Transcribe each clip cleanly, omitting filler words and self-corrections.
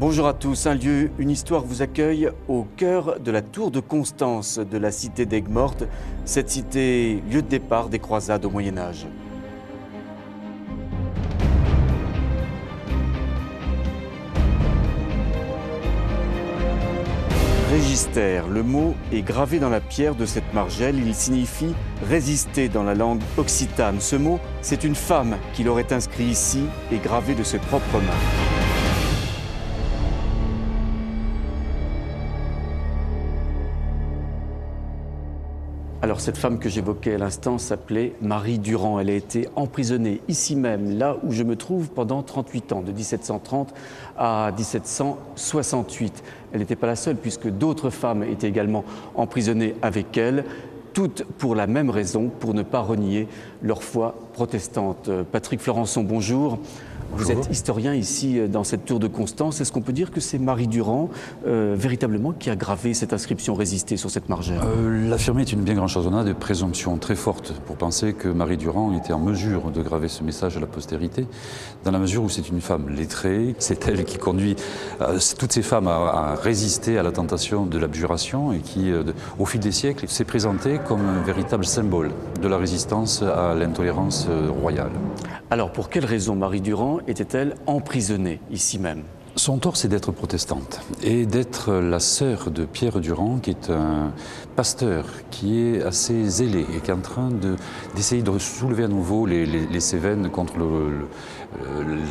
Bonjour à tous, un lieu, une histoire vous accueille au cœur de la tour de Constance de la cité d'Aigues-Mortes, cette cité, lieu de départ des croisades au Moyen-Âge. Régister, le mot est gravé dans la pierre de cette margelle, il signifie résister dans la langue occitane. Ce mot, c'est une femme qui l'aurait inscrit ici et gravé de ses propres mains. Alors cette femme que j'évoquais à l'instant s'appelait Marie Durand. Elle a été emprisonnée ici même, là où je me trouve, pendant 38 ans, de 1730 à 1768. Elle n'était pas la seule puisque d'autres femmes étaient également emprisonnées avec elle, toutes pour la même raison, pour ne pas renier leur foi protestante. Patrick Florençon, bonjour. Vous êtes historien ici dans cette tour de Constance. Est-ce qu'on peut dire que c'est Marie Durand véritablement qui a gravé cette inscription résistée sur cette margelle? L'affirmer est une bien grande chose. On a des présomptions très fortes pour penser que Marie Durand était en mesure de graver ce message à la postérité, dans la mesure où c'est une femme lettrée. C'est elle qui conduit toutes ces femmes à résister à la tentation de l'abjuration et qui, au fil des siècles, s'est présentée comme un véritable symbole de la résistance à l'intolérance royale. Alors, pour quelle raison Marie Durand était-elle emprisonnée ici même? Son tort, c'est d'être protestante et d'être la sœur de Pierre Durand, qui est un pasteur qui est assez zélé et qui est en train d'essayer de soulever à nouveau les Cévennes contre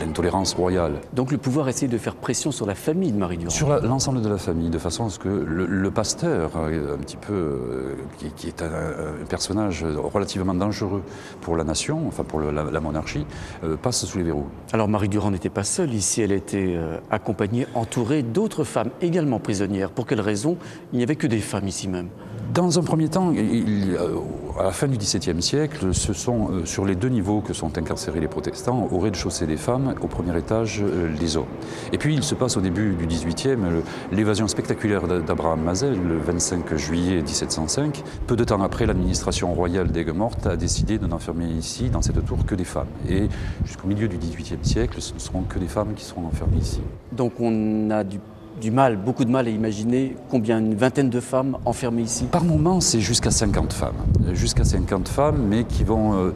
l'intolérance royale. Donc le pouvoir essaie de faire pression sur la famille de Marie Durand? Sur l'ensemble de la famille, de façon à ce que le pasteur, un petit peu, qui est un personnage relativement dangereux pour la nation, enfin pour la monarchie, passe sous les verrous. Alors Marie Durand n'était pas seule ici, elle était accompagnée, entourée d'autres femmes également prisonnières. Pour quelle raison il n'y avait que des femmes ici même? Dans un premier temps, à la fin du XVIIe siècle, ce sont sur les deux niveaux que sont incarcérés les protestants, au rez-de-chaussée des femmes, au premier étage les hommes. Et puis il se passe au début du XVIIIe l'évasion spectaculaire d'Abraham Mazel, le 25 juillet 1705. Peu de temps après, l'administration royale d'Aigues-Mortes a décidé de n'enfermer ici, dans cette tour, que des femmes. Et jusqu'au milieu du XVIIIe siècle, ce ne seront que des femmes qui seront enfermées ici. Donc on a beaucoup de mal à imaginer combien, une vingtaine de femmes enfermées ici? Par moment, c'est jusqu'à 50 femmes. Jusqu'à 50 femmes, mais qui vont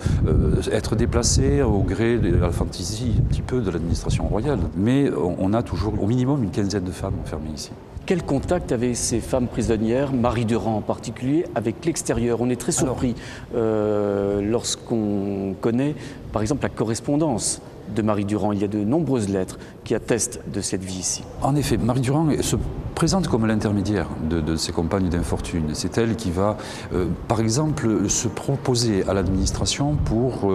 être déplacées au gré de la fantaisie un petit peu de l'administration royale. Mais on a toujours au minimum une quinzaine de femmes enfermées ici. Quel contact avaient ces femmes prisonnières, Marie Durand en particulier, avec l'extérieur? On est très surpris lorsqu'on connaît, par exemple, la correspondance de Marie Durand. Il y a de nombreuses lettres qui attestent de cette vie ici. En effet, Marie Durand se présente comme l'intermédiaire de ses compagnes d'infortune. C'est elle qui va, par exemple, se proposer à l'administration pour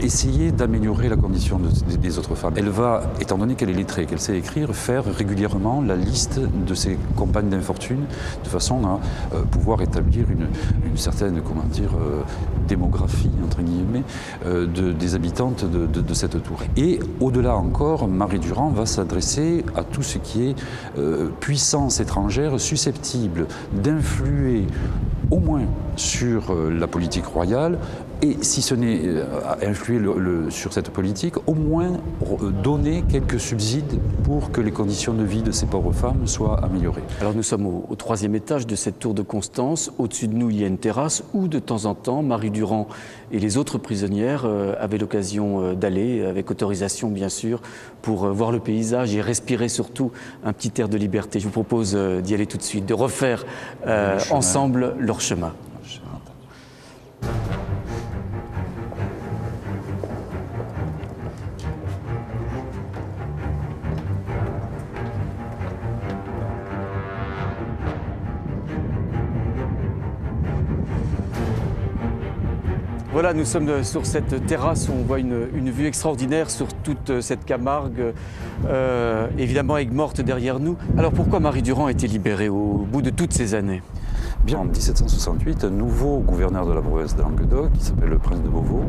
essayer d'améliorer la condition des autres femmes. Elle va, étant donné qu'elle est lettrée, qu'elle sait écrire, faire régulièrement la liste de ses compagnes d'infortune, de façon à pouvoir établir une certaine, démographie, entre guillemets, des habitantes de cette tour. Et au-delà encore, Marie Durand va s'adresser à tout ce qui est puissance étrangère susceptible d'influer au moins sur la politique royale, et si ce n'est influer sur cette politique, au moins donner quelques subsides pour que les conditions de vie de ces pauvres femmes soient améliorées. Alors nous sommes au troisième étage de cette tour de Constance. Au-dessus de nous, il y a une terrasse où de temps en temps, Marie Durand et les autres prisonnières avaient l'occasion d'aller, avec autorisation bien sûr, pour voir le paysage et respirer surtout un petit air de liberté. Je vous propose d'y aller tout de suite, de refaire ensemble leur chemin. Voilà, nous sommes sur cette terrasse où on voit une vue extraordinaire sur toute cette Camargue, évidemment Aigues-Mortes derrière nous. Alors pourquoi Marie Durand a été libérée au bout de toutes ces années? Bien, en 1768, un nouveau gouverneur de la province de Languedoc, qui s'appelle le prince de Beauvau,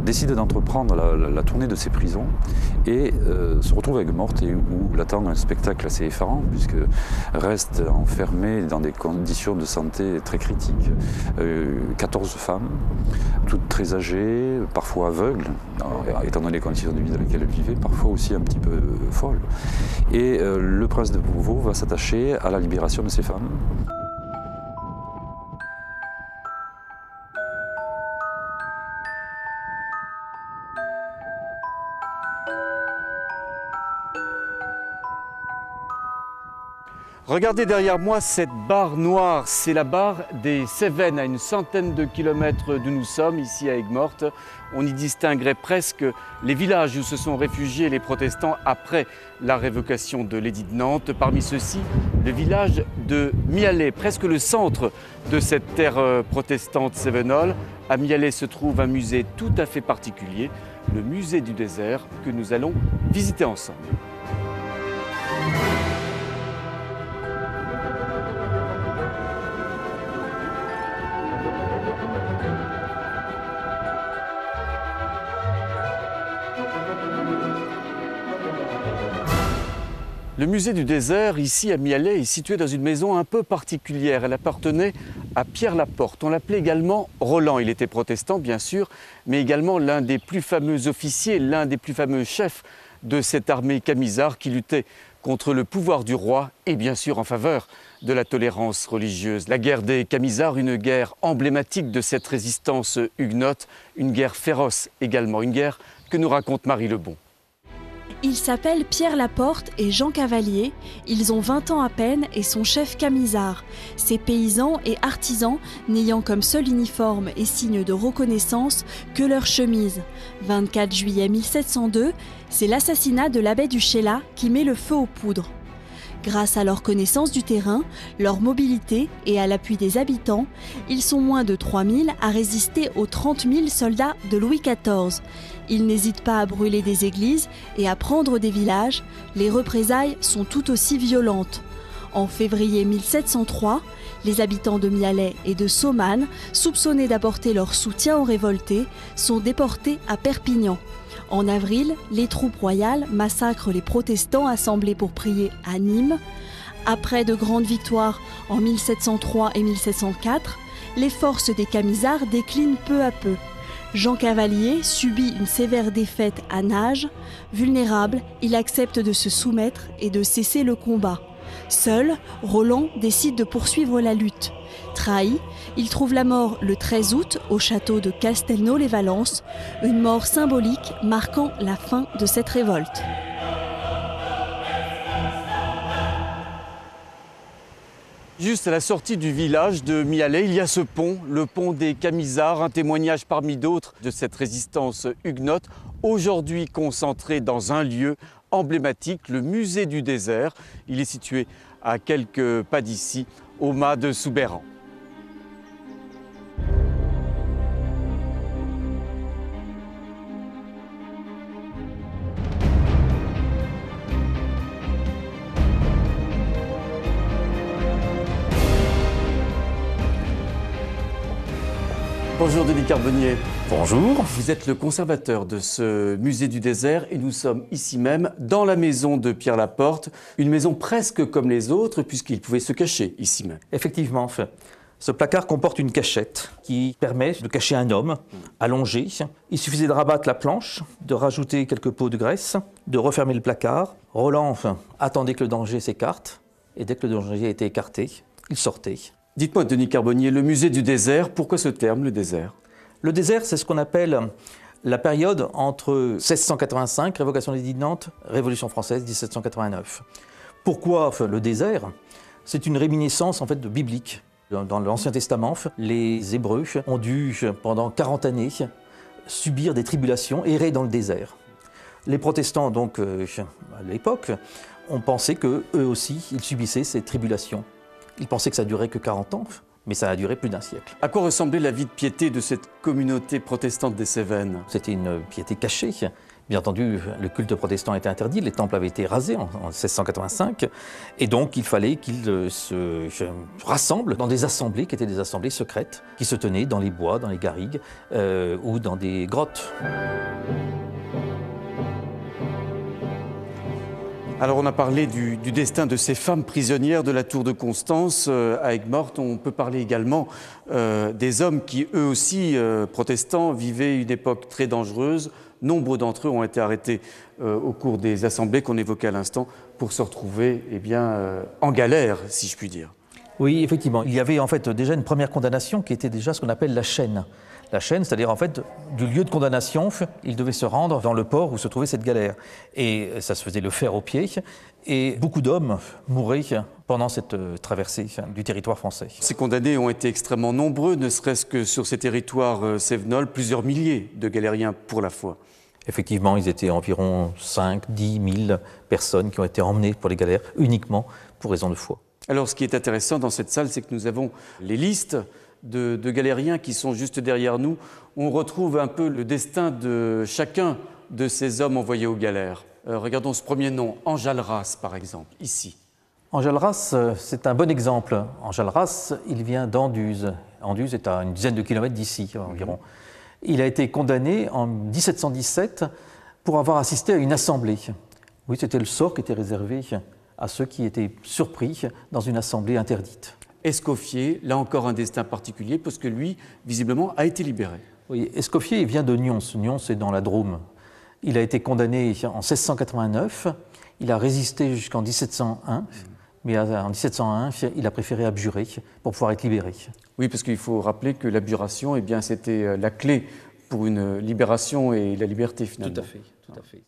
décide d'entreprendre la tournée de ses prisons et se retrouve à Aigues-Mortes où l'attend un spectacle assez effarant puisque reste enfermé dans des conditions de santé très critiques. 14 femmes, toutes très âgées, parfois aveugles, étant donné les conditions de vie dans lesquelles elles vivaient, parfois aussi un petit peu folles. Et le prince de Beauvau va s'attacher à la libération de ces femmes. Regardez derrière moi cette barre noire, c'est la barre des Cévennes, à une centaine de kilomètres d'où nous sommes, ici à Aigues-Mortes. On y distinguerait presque les villages où se sont réfugiés les protestants après la révocation de l'édit de Nantes. Parmi ceux-ci, le village de Mialet, presque le centre de cette terre protestante cévenole. À Mialet se trouve un musée tout à fait particulier, le musée du désert, que nous allons visiter ensemble. Le musée du désert, ici à Mialet, est situé dans une maison un peu particulière. Elle appartenait à Pierre Laporte. On l'appelait également Roland. Il était protestant, bien sûr, mais également l'un des plus fameux officiers, l'un des plus fameux chefs de cette armée camisarde qui luttait contre le pouvoir du roi et bien sûr en faveur de la tolérance religieuse. La guerre des Camisards, une guerre emblématique de cette résistance huguenote, une guerre féroce également, une guerre que nous raconte Marie Lebon. Ils s'appellent Pierre Laporte et Jean Cavalier, ils ont 20 ans à peine et sont chefs camisards. Ces paysans et artisans n'ayant comme seul uniforme et signe de reconnaissance que leur chemise. 24 juillet 1702, c'est l'assassinat de l'abbé du Chélat qui met le feu aux poudres. Grâce à leur connaissance du terrain, leur mobilité et à l'appui des habitants, ils sont moins de 3000 à résister aux 30 000 soldats de Louis XIV. Ils n'hésitent pas à brûler des églises et à prendre des villages. Les représailles sont tout aussi violentes. En février 1703, les habitants de Mialet et de Saumanne, soupçonnés d'apporter leur soutien aux révoltés, sont déportés à Perpignan. En avril, les troupes royales massacrent les protestants assemblés pour prier à Nîmes. Après de grandes victoires en 1703 et 1704, les forces des Camisards déclinent peu à peu. Jean Cavalier subit une sévère défaite à Nages. Vulnérable, il accepte de se soumettre et de cesser le combat. Seul, Roland décide de poursuivre la lutte. Trahi, il trouve la mort le 13 août au château de Castelnau-les-Valences, une mort symbolique marquant la fin de cette révolte. Juste à la sortie du village de Mialet, il y a ce pont, le pont des Camisards, un témoignage parmi d'autres de cette résistance huguenote, aujourd'hui concentré dans un lieu emblématique, le musée du désert. Il est situé à quelques pas d'ici, au mas de Soubeyran. Bonjour Denis Carbonnier. Bonjour. Vous êtes le conservateur de ce musée du désert et nous sommes ici même dans la maison de Pierre Laporte, une maison presque comme les autres puisqu'il pouvait se cacher ici même. Effectivement, ce placard comporte une cachette qui permet de cacher un homme allongé. Il suffisait de rabattre la planche, de rajouter quelques pots de graisse, de refermer le placard. Roland attendait que le danger s'écarte et dès que le danger était écarté, il sortait. Dites-moi, Denis Carbonnier, le musée du désert, pourquoi ce terme, le désert? Le désert, c'est ce qu'on appelle la période entre 1685, révocation de l'édit de Nantes, Révolution française, 1789. Pourquoi le désert? C'est une réminiscence en fait de biblique. Dans l'Ancien Testament, les Hébreux ont dû, pendant 40 années, subir des tribulations, errer dans le désert. Les protestants, donc, à l'époque, ont pensé qu'eux aussi, ils subissaient ces tribulations. Ils pensaient que ça durait que 40 ans, mais ça a duré plus d'un siècle. À quoi ressemblait la vie de piété de cette communauté protestante des Cévennes? C'était une piété cachée, Bien entendu, le culte protestant était interdit, les temples avaient été rasés en 1685, et donc il fallait qu'ils se rassemblent dans des assemblées qui étaient des assemblées secrètes, qui se tenaient dans les bois, dans les garrigues ou dans des grottes. Alors on a parlé du destin de ces femmes prisonnières de la tour de Constance à Aigues-Mortes. On peut parler également des hommes qui, eux aussi, protestants, vivaient une époque très dangereuse. Nombre d'entre eux ont été arrêtés au cours des assemblées qu'on évoquait à l'instant pour se retrouver en galère, si je puis dire. Oui, effectivement. Il y avait en fait déjà une première condamnation qui était déjà ce qu'on appelle la chaîne. La chaîne, c'est-à-dire en fait, du lieu de condamnation, il devait se rendre dans le port où se trouvait cette galère. Et ça se faisait le fer aux pieds. Et beaucoup d'hommes mouraient pendant cette traversée du territoire français. Ces condamnés ont été extrêmement nombreux, ne serait-ce que sur ces territoires cévenols, plusieurs milliers de galériens pour la foi. Effectivement, ils étaient environ 5-10 000 personnes qui ont été emmenées pour les galères uniquement pour raison de foi. Alors, ce qui est intéressant dans cette salle, c'est que nous avons les listes de galériens qui sont juste derrière nous. On retrouve un peu le destin de chacun de ces hommes envoyés aux galères. Regardons ce premier nom, Enjolras par exemple, ici. Enjolras, c'est un bon exemple. Enjolras, il vient d'Anduze. Anduze est à une dizaine de kilomètres d'ici environ. Il a été condamné en 1717 pour avoir assisté à une assemblée. Oui, c'était le sort qui était réservé à ceux qui étaient surpris dans une assemblée interdite. Escoffier, là encore un destin particulier, parce que lui, visiblement, a été libéré. Oui, Escoffier vient de Nyons. Nyons, c'est dans la Drôme. Il a été condamné en 1689. Il a résisté jusqu'en 1701. Mais en 1701, il a préféré abjurer pour pouvoir être libéré. Oui, parce qu'il faut rappeler que l'abjuration, c'était la clé pour une libération et la liberté, finalement. Tout à fait, tout à fait.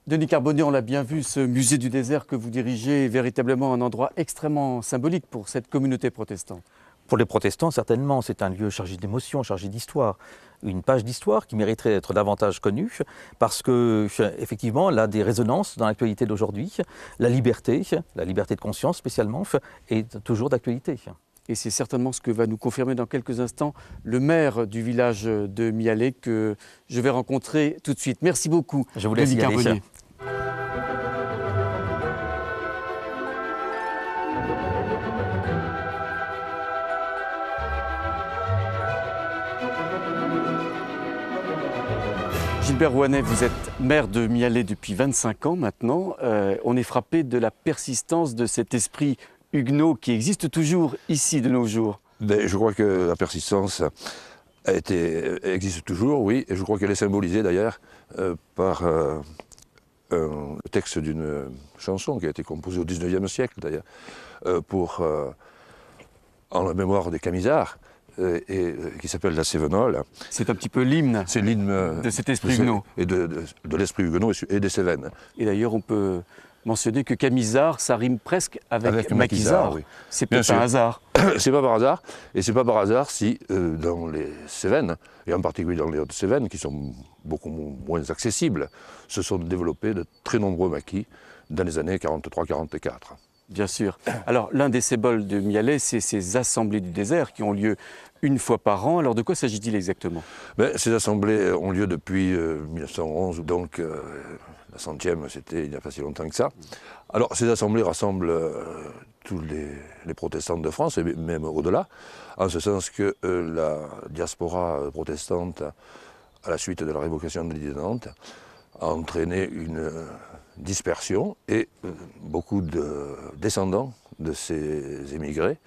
Denis Carbonnier, on l'a bien vu, ce musée du désert que vous dirigez est véritablement un endroit extrêmement symbolique pour cette communauté protestante. Pour les protestants, certainement, c'est un lieu chargé d'émotions, chargé d'histoire. Une page d'histoire qui mériterait d'être davantage connue parce que, effectivement, elle a des résonances dans l'actualité d'aujourd'hui. La liberté de conscience spécialement, est toujours d'actualité. Et c'est certainement ce que va nous confirmer dans quelques instants le maire du village de Mialet que je vais rencontrer tout de suite. Merci beaucoup, je vous laisse Denis Carbonnier. Gilbert Rouanet, vous êtes maire de Mialet depuis 25 ans maintenant. On est frappé de la persistance de cet esprit huguenot qui existe toujours ici de nos jours. Je crois que la persistance existe toujours, oui, et je crois qu'elle est symbolisée d'ailleurs par le texte d'une chanson qui a été composée au XIXe siècle d'ailleurs, en la mémoire des Camisards, et qui s'appelle la Cévenole. C'est un petit peu l'hymne de cet esprit huguenot. Et de l'esprit huguenot et des Cévennes. Et d'ailleurs, on peut mentionner que Camisard, ça rime presque avec maquisard. Oui. C'est peut-être un hasard. C'est pas par hasard, et c'est pas par hasard si dans les Cévennes, et en particulier dans les Hautes-Cévennes, qui sont beaucoup moins accessibles, se sont développés de très nombreux maquis dans les années 43-44. Bien sûr. Alors, l'un des symboles de Mialet, c'est ces assemblées du désert qui ont lieu une fois par an. Alors, de quoi s'agit-il exactement? Ces assemblées ont lieu depuis 1911, donc la 100e, c'était il n'y a pas si longtemps que ça. Alors, ces assemblées rassemblent tous les protestants de France, et même au-delà, en ce sens que la diaspora protestante, à la suite de la révocation de l'Édit de Nantes, a entraîné une dispersion, et beaucoup de descendants de ces émigrés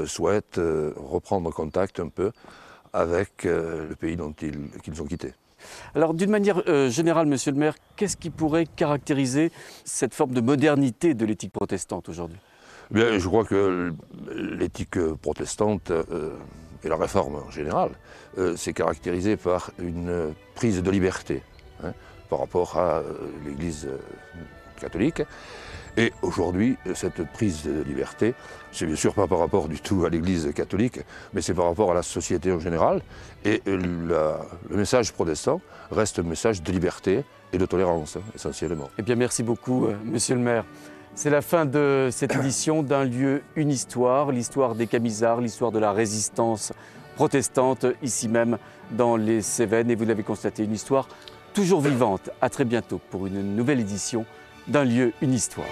souhaitent reprendre contact un peu avec le pays qu'ils ont quitté. Alors, d'une manière générale, monsieur le maire, qu'est-ce qui pourrait caractériser cette forme de modernité de l'éthique protestante aujourd'hui? Je crois que l'éthique protestante et la réforme en général, c'est caractérisé par une prise de liberté par rapport à l'Église catholique. Et aujourd'hui, cette prise de liberté, c'est bien sûr pas par rapport du tout à l'Église catholique, mais c'est par rapport à la société en général. Et le message protestant reste un message de liberté et de tolérance, essentiellement. Eh bien, merci beaucoup, monsieur le maire. C'est la fin de cette édition d'Un lieu, une histoire, l'histoire des Camisards, l'histoire de la résistance protestante, ici même dans les Cévennes. Et vous l'avez constaté, une histoire toujours vivante. À très bientôt pour une nouvelle édition d'Un lieu, une histoire.